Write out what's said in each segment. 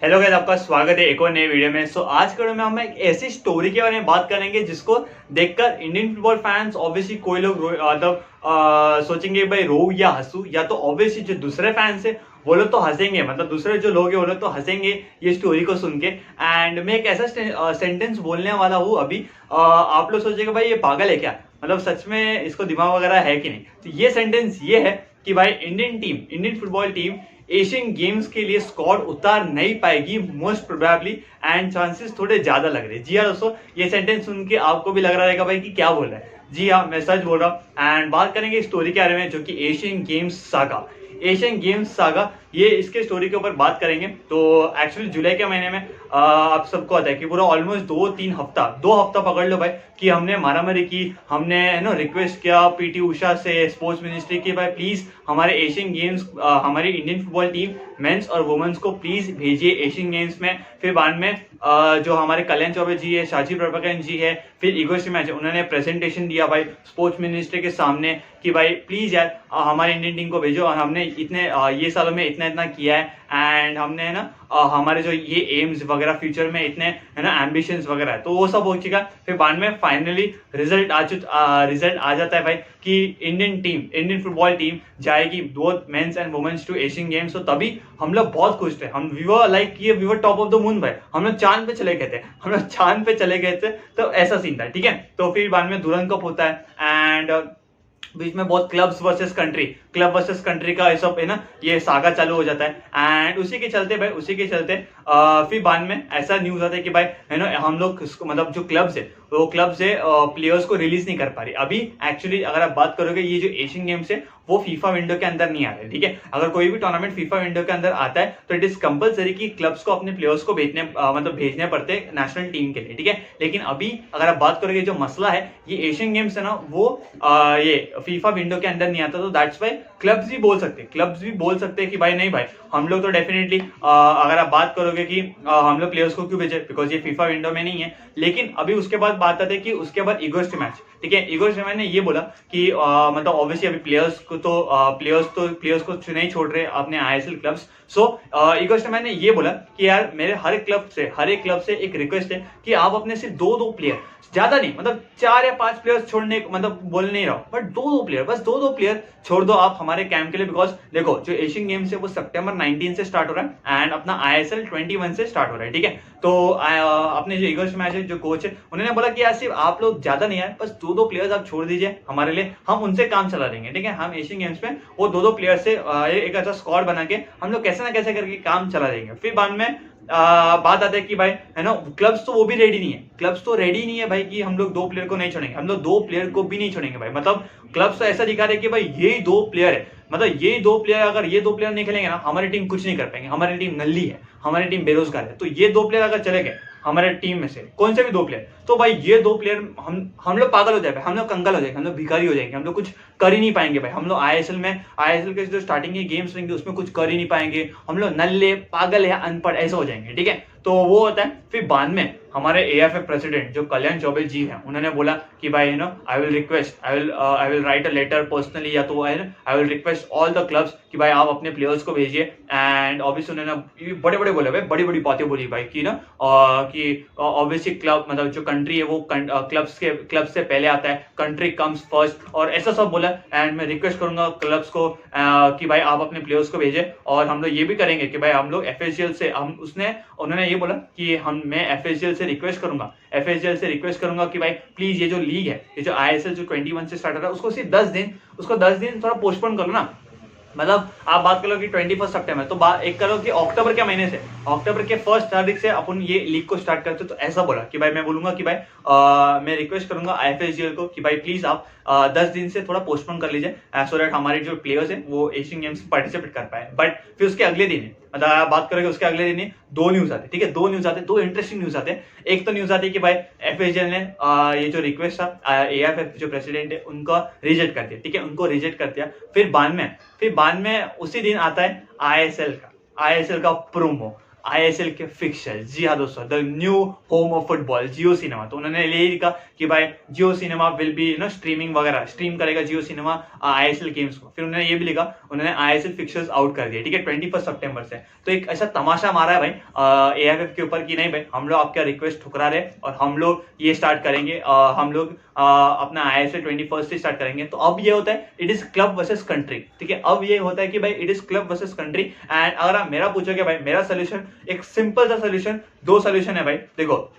Hello guys, आपका स्वागत है एक और नए वीडियो में। आज के वीडियो में हम एक ऐसी स्टोरी के बारे में बात करेंगे जिसको देखकर इंडियन फुटबॉल फैंस ऑब्वियसली कोई लोग मतलब सोचेंगे भाई रो या हंसू, या तो ऑब्वियसली जो दूसरे फैंस है वो लोग तो हंसेंगे, मतलब दूसरे जो लोग हैं वो लोग तो हंसेंगे ये स्टोरी को सुन के। एंड मैं एक ऐसा सेंटेंस बोलने वाला हूँ अभी, आप लोग सोचेंगे भाई ये पागल है क्या, मतलब सच में इसको दिमाग वगैरह है कि नहीं। तो ये सेंटेंस ये है कि भाई Indian football team Asian games के लिए स्क्वाड उतार नहीं पाएगी मोस्ट प्रोबेबली, एंड चांसेस थोड़े ज्यादा लग रहे हैं। जी हाँ दोस्तों, ये सेंटेंस सुन के आपको भी लग रहा रहेगा भाई कि क्या बोल रहा है। जी हाँ, मैं सच बोल रहा हूँ। एंड बात करेंगे स्टोरी के बारे में जो कि एशियन गेम्स सागा, ये इसके स्टोरी के ऊपर बात करेंगे। तो एक्चुअली जुलाई के महीने में आप सबको आता है कि पूरा ऑलमोस्ट 2 हफ्ता पकड़ लो भाई कि हमने मारामारी की, हमने रिक्वेस्ट किया पीटी उषा से, स्पोर्ट्स मिनिस्ट्री की, भाई प्लीज हमारे एशियन गेम्स हमारी इंडियन फुटबॉल टीम मेंस और वुमेन्स को प्लीज भेजिए एशियन गेम्स में। फिर बाद में जो हमारे कल्याण चौबे जी है, शाजी प्रभाकरन जी है, फिर ईगो मैच है, उन्होंने प्रेजेंटेशन दिया भाई स्पोर्ट्स मिनिस्ट्री के सामने कि भाई प्लीज यार हमारी इंडियन टीम को भेजो, और हमने इतने ये सालों में इतना किया है, एंड हमने हमारे जो ये एम्स वगैरह फ्यूचर में इतने एम्बिशंस वगैरह है, तो वो सब हो चुका। फिर बाद में फाइनली रिजल्ट आ जाता है भाई कि इंडियन फुटबॉल टीम जाएगी both men's and women's to Asian games. तो तभी हम लोग बहुत खुश थे, we were top of the moon भाई, हम लोग चांद पे चले गए थे। तो ऐसा सीन था, ठीक है। तो फिर बाद में दुल्हन कप होता है, एंड बीच में बहुत क्लब वर्सेस कंट्री का ये सब है ना, ये सागा चालू हो जाता है। एंड उसी के चलते फिर बाद में ऐसा न्यूज आता है कि भाई हम लोग मतलब जो क्लब्स है वो क्लब्स है प्लेयर्स को रिलीज नहीं कर पा रही अभी। एक्चुअली अगर आप बात करोगे ये जो एशियन गेम्स है वो फीफा विंडो के अंदर नहीं आ रहे, ठीक है। अगर कोई भी टूर्नामेंट फीफा विंडो के अंदर आता है तो इट इज कंपलसरी कि क्लब्स को अपने प्लेयर्स को भेजने पड़ते हैं नेशनल टीम के लिए, ठीक है। लेकिन अभी अगर आप बात करोगे जो मसला है ये एशियन गेम्स है ना, वो ये फीफा विंडो के अंदर नहीं आता, तो दैट्स वाई क्लब्स भी बोल सकते हैं कि भाई नहीं भाई हम लोग तो डेफिनेटली अगर आप बात करोगे कि हम लोग प्लेयर्स को क्यों भेजे, बिकॉज ये फीफा विंडो में नहीं है। लेकिन अभी उसके बाद बात आती है कि उसके बाद ईगोस्ट मैच, ठीक है, ईगोस्ट मैच ने ये बोला कि मतलब ऑब्वियसली अभी प्लेयर्स को नहीं छोड़ रहे अपने आईएसएल क्लब्स। सो ईगोस्ट मैच ने ये बोला कि यार मेरे हर एक क्लब से एक रिक्वेस्ट है कि आप अपने सिर्फ दो प्लेयर, ज्यादा नहीं, मतलब 4 या 5 प्लेयर छोड़ने, मतलब बोल नहीं रहा हूं, बट दो प्लेयर, बस दो प्लेयर छोड़ दो आप हमारे कैंप के लिए। बिकॉज देखो जो एशियन गेम्स है वो सितंबर 19 से स्टार्ट हो रहा है, एंड अपना आईएसएल 21 से स्टार्ट हो रहा है, ठीक है। तो अपने जो ईगल्स मैच है जो कोच है उन्होंने बोला कि यार सिर्फ आप लोग ज्यादा नहीं आए, बस दो प्लेयर्स आप छोड़ दीजिए हमारे लिए, हम उनसे काम चला देंगे, ठीक है। हम एशियन गेम्स में वो दो प्लेयर से एक अच्छा स्क्वाड बना के हम लोग कैसे ना कैसे करके काम चला देंगे। फिर बाद में बात आता है कि भाई है ना क्लब्स तो वो भी रेडी नहीं है भाई कि हम लोग दो प्लेयर को नहीं छोड़ेंगे, हम लोग दो प्लेयर को भी नहीं छोड़ेंगे भाई। मतलब क्लब्स तो ऐसा दिखा रहे कि भाई यही दो प्लेयर है, मतलब ये दो प्लेयर, अगर ये दो प्लेयर नहीं खेलेंगे ना हमारी टीम कुछ नहीं कर पाएंगे, हमारी टीम नल्ली है, हमारी टीम बेरोजगार है। तो ये दो प्लेयर अगर चले गए हमारे टीम में से कौन से भी दो प्लेयर, तो भाई ये दो प्लेयर हम लोग पागल हो जाएंगे, हम लोग कंगाल हो जाएंगे, हम लोग भिखारी हो जाएंगे, हम लोग कुछ कर ही नहीं पाएंगे भाई। हम लोग आईएसएल के जो स्टार्टिंग के गेम्स रहेंगे उसमें कुछ कर ही नहीं पाएंगे, हम लोग नल्ले पागल या अनपढ़ ऐसे हो जाएंगे, ठीक है। तो वो होता है। फिर बाद में हमारे एएफए प्रेसिडेंट जो कल्याण चौबे जी हैं उन्होंने बोला कि भाई I will write a letter personally, या तो I will request all the clubs कि भाई आप अपने प्लेयर्स को भेजिए। एंड ऑब्वियसली उन्होंने बड़े बोले भाई, बड़ी बातें बोली भाई कि कि ऑब्वियसली क्लब मतलब जो कंट्री है वो क्लब से पहले आता है, कंट्री कम्स फर्स्ट, और ऐसा सब बोला। एंड मैं रिक्वेस्ट करूंगा क्लब्स को कि भाई आप अपने प्लेयर्स को भेजे, और हम लोग ये भी करेंगे कि भाई हम लोग एफएसजीएल से उन्होंने ये बोला कि मैं एफएसजीएल से रिक्वेस्ट करूंगा कि भाई प्लीज ये जो लीग है, ये जो आईएसएल जो 21 से स्टार्ट हो रहा है उसको सिर्फ 10 दिन थोड़ा पोस्टपोन करो ना। मतलब आप बात करो कि 21 सितंबर, तो एक करो कि अक्टूबर के महीने से, अक्टूबर के 1 तारीख से अपन ये लीग को स्टार्ट करते। तो ऐसा बोला कि भाई मैं बोलूंगा कि भाई मैं रिक्वेस्ट करूंगा आईएफएसजीएल को कि भाई प्लीज आप 10 दिन से थोड़ा पोस्टपोन कर लीजिए, सो दैट हमारे जो प्लेयर्स हैं वो एशियन गेम्स में पार्टिसिपेट कर पाए। बट फिर उसके अगले दिन मतलब आप बात करोगे उसके अगले दिन दो न्यूज आते, ठीक है, दो इंटरेस्टिंग न्यूज आते हैं। एक तो न्यूज आती है कि भाई एफएसजीएल ने ये जो रिक्वेस्ट था एएफएफ जो प्रेसिडेंट है उनका रिजेक्ट कर दिया, ठीक है, उनको रिजेक्ट कर दिया। फिर बाद में उसी दिन आता है आईएसएल का प्रोमो। आईएसएल के फिक्चर। जी हाँ दोस्तों, the new home of football Jio cinema. तो उन्होंने ये लिखा कि भाई जियो सिनेमा विल बी स्ट्रीमिंग वगैरह स्ट्रीम करेगा जियो सिनेमा आईएसएल गेम्स को। फिर उन्होंने ये भी लिखा, उन्होंने आईएसएल फिक्चर्स आउट कर दिए, ठीक है, 21 सितंबर से। तो एक ऐसा तमाशा मारा है भाई एएफएफ के ऊपर कि नहीं भाई हम लोग आपका रिक्वेस्ट ठुकरा रहे और हम लोग ये स्टार्ट करेंगे, हम लोग अपना आईएसएल 21 से स्टार्ट करेंगे। तो अब ये होता है it is club versus country, ठीक है। अब ये होता है कि भाई it is club versus country. And अगर आप मेरा पूछोगे भाई, मेरा सोल्यूशन एक सिंपल सा सोल्यूशन, दो सोल्यूशन है भाई। देखो,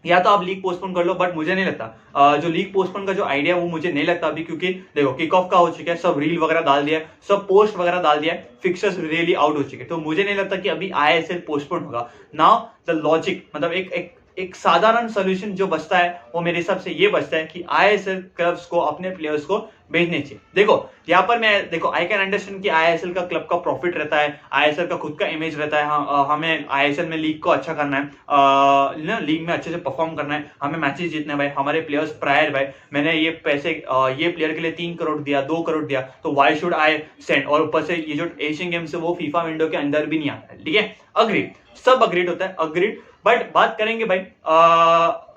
या तो आप लीग पोस्टपोन कर लो, बट मुझे नहीं लगता जो लीग पोस्टपोन का जो आइडिया वो मुझे नहीं लगता अभी, क्योंकि देखो किक ऑफ का हो चुका है, सब रील वगैरह डाल दिया है, सब पोस्ट वगैरह डाल दिया है, फिक्सर्स रियली आउट हो चुके हैं। तो मुझे नहीं लगता कि अभी आईएसएल पोस्टपोन होगा। नाउ द लॉजिक, मतलब एक साधारण सोल्यूशन जो बचता है वो मेरे हिसाब से ये बचता है कि आईएसएल क्लब्स को अपने प्लेयर्स को भेजने चाहिए। देखो यहाँ पर मैं देखो आई कैन अंडरस्टैंड कि आईएसएल का क्लब का प्रॉफिट रहता है, आईएसएल का खुद का इमेज रहता है, हमें आईएसएल में लीग को अच्छा करना है, लीग में अच्छे से परफॉर्म करना है, हमें मैचेस जीतने भाई, हमारे प्लेयर्स प्रायर भाई, मैंने ये पैसे ये प्लेयर के लिए 3 करोड़ दिया, 2 करोड़ दिया, तो वाई शुड आई सेंड। और ऊपर से ये जो एशियन गेम्स है वो फीफा विंडो के अंदर भी नहीं आता है, ठीक है। अग्रीड, सब अग्रीड होता है, अग्रीड। बट बात करेंगे भाई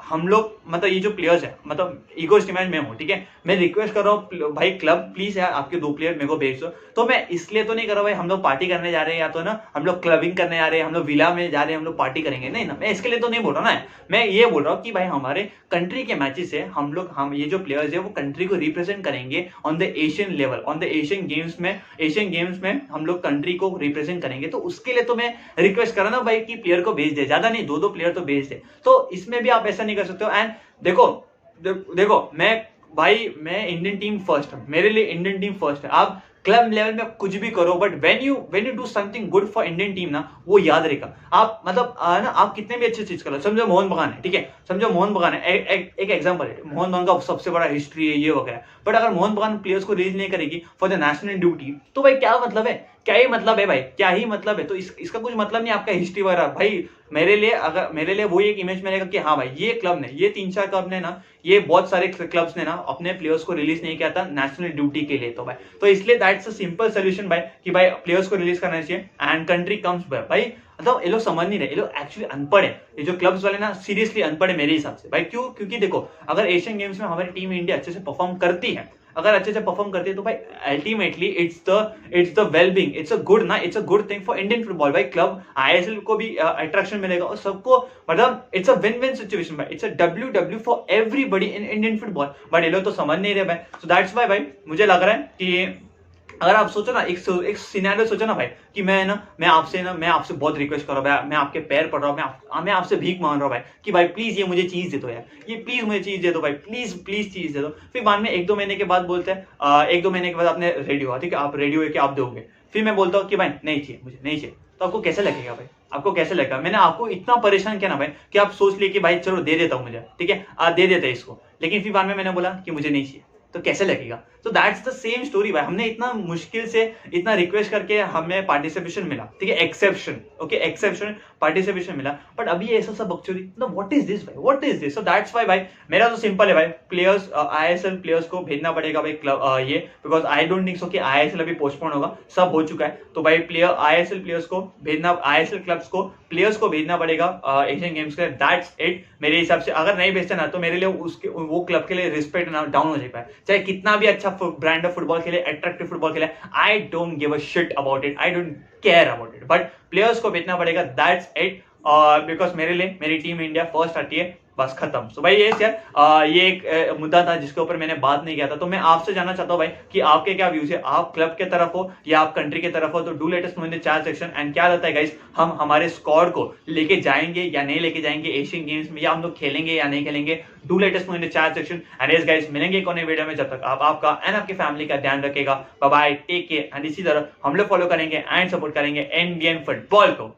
हम लोग, मतलब ये जो प्लेयर्स है, मतलब ईगो स्टिमेंट में हूँ, ठीक है, मैं रिक्वेस्ट कर रहा हूँ भाई क्लब प्लीज यार आपके 2 प्लेयर मेरे को भेज दो। तो मैं इसलिए तो नहीं कर रहा भाई हम लोग पार्टी करने जा रहे हैं या तो हम लोग क्लबिंग करने जा रहे हैं, हम लोग विला में जा रहे हैं, हम लोग पार्टी करेंगे, नहीं ना, मैं इसके लिए तो नहीं बोल रहा ना। मैं ये बोल रहा हूँ कि भाई हमारे कंट्री के मैचेस है, हम ये जो प्लेयर्स है वो कंट्री को रिप्रेजेंट करेंगे on the Asian level, on the Asian games में हम लोग कंट्री को रिप्रेजेंट करेंगे। तो उसके लिए तो मैं रिक्वेस्ट कर रहा ना भाई कि प्लेयर को भेज दे, ज्यादा नहीं 2 प्लेयर तो भेज दे। तो इसमें भी आप ऐसा नहीं कर सकते हो। एंड देखो मैं इंडियन टीम फर्स्ट हूं, मेरे लिए इंडियन टीम फर्स्ट है। आप क्लब लेवल में कुछ भी करो, but when you do something good for Indian team ना, वो याद रहेगा। आप मतलब ना आप कितने भी अच्छी चीज करो, समझो मोहन बगान है, ठीक है, समझो मोहन बगान है, एक एग्जांपल है, मोहन बगान का सबसे बड़ा हिस्ट्री है ये वगैरह, बट अगर मोहन बगान प्लेयर्स को रिलीज नहीं करेगी फॉर द नेशनल ड्यूटी, तो भाई क्या मतलब है, क्या ही मतलब है भाई, क्या ही मतलब है। तो इसका कुछ मतलब नहीं आपका हिस्ट्री वगैरह भाई। मेरे लिए वो एक इमेज मिलेगा कि हाँ भाई ये क्लब ने, ये 3-4 क्लब ने ना, ये बहुत सारे क्लब्स ने ना अपने प्लेयर्स को रिलीज नहीं किया था नेशनल ड्यूटी के लिए। तो भाई तो इसलिए दैट्स अ सिंपल सोल्यूशन भाई कि भाई प्लेयर्स को रिलीज करना चाहिए एंड कंट्री कम्स बैक। भाई मतलब ये लोग समझ नहीं रहे, ये लोग एक्चुअली अनपढ़ है, ये जो क्लब्स वाले ना सीरियसली अनपढ़ है मेरे हिसाब से भाई। क्यों? क्योंकि देखो अगर एशियन गेम्स में हमारी टीम इंडिया अच्छे से परफॉर्म करती है, अगर अच्छे से परफॉर्म करती है, तो भाई ultimately it's the wellbeing, it's a good thing for Indian football भाई। क्लब आईएसएल को भी अट्रैक्शन मिलेगा और सबको, मतलब it's a win win situation भाई, it's a W for everybody in Indian football. But ये लोग तो समझ नहीं रहे भाई। सो दैट्स व्हाई भाई मुझे लग रहा है कि अगर आप सोचो ना, एक सिनेरियो सोचो ना भाई कि मैं आपसे बहुत रिक्वेस्ट कर रहा हूँ, मैं आपके पैर पड़ रहा हूँ, मैं आपसे भीख मांग रहा हूँ भाई कि भाई प्लीज ये मुझे चीज दे दो यार, ये प्लीज मुझे चीज दे दो भाई, प्लीज चीज दे दो। फिर बाद में 1-2 महीने के बाद बोलते हैं, 1-2 महीने के बाद आपने रेडी हुआ, ठीक है, आप रेडी हुए कि आप दोगे, फिर मैं बोलता हूँ कि भाई नहीं चाहिए, मुझे नहीं चाहिए। तो आपको कैसे लगेगा भाई? आपको कैसे लगेगा? मैंने आपको इतना परेशान किया ना भाई कि आप सोच लिए कि भाई चलो दे देता हूँ मुझे, ठीक है, दे देते इसको, लेकिन फिर बाद में मैंने बोला कि मुझे नहीं चाहिए, तो कैसे लगेगा? तो दैट्स द सेम स्टोरी भाई। हमने इतना मुश्किल से इतना रिक्वेस्ट करके हमें पार्टिसिपेशन मिला, ठीक है, एक्सेप्शन पार्टिसिपेशन मिला, बट अभी ऐसा सब बकचोदी, मतलब व्हाट इज दिस भाई, what is this? So that's why भाई मेरा तो सिंपल है भाई, प्लेयर्स आईएसएल प्लेयर्स को भेजना पड़ेगा भाई क्लब ये, because I don't think so कि आईएसएल अभी पोस्टपोन होगा, सब हो चुका है। तो भाई आईएसएल प्लेयर्स को भेजना, आईएसएल क्लब्स को प्लेयर्स को भेजना पड़ेगा एशियन गेम्स के लिए। दैट्स इट मेरे हिसाब से। अगर नहीं भेजते ना तो मेरे लिए उसके वो क्लब के लिए रिस्पेक्ट डाउन हो जाएगा, चाहे कितना भी अच्छा ब्रांड ऑफ फुटबॉल खेले, अट्रैक्टिव फुटबॉल खेले, I don't give a shit about it, I don't care about it, but players को भेजना पड़ेगा। दैट्स इट, बिकॉज मेरे लिए मेरी टीम इंडिया फर्स्ट आती है, बस खत्म। सो भाई यार ये एक मुद्दा था जिसके ऊपर मैंने बात नहीं किया था। तो मैं आपसे जानना चाहता हूँ भाई कि आपके क्या व्यूज है, आप क्लब के तरफ हो या आप कंट्री के तरफ हो? तो do let us know in the chat section. And क्या लगता है गाइस, हम हमारे स्क्वाड को लेके जाएंगे या नहीं लेके जाएंगे एशियन गेम्स में, या हम लोग खेलेंगे या नहीं खेलेंगे? Do let us know in the chat section. And yes guys, मिलेंगे एक और नई वीडियो में, जब तक आप आपका एंड आपकी फैमिली का ध्यान रखेगा। Bye bye, take care. And इसी तरह हम लोग फॉलो करेंगे एंड सपोर्ट करेंगे इंडियन फुटबॉल को।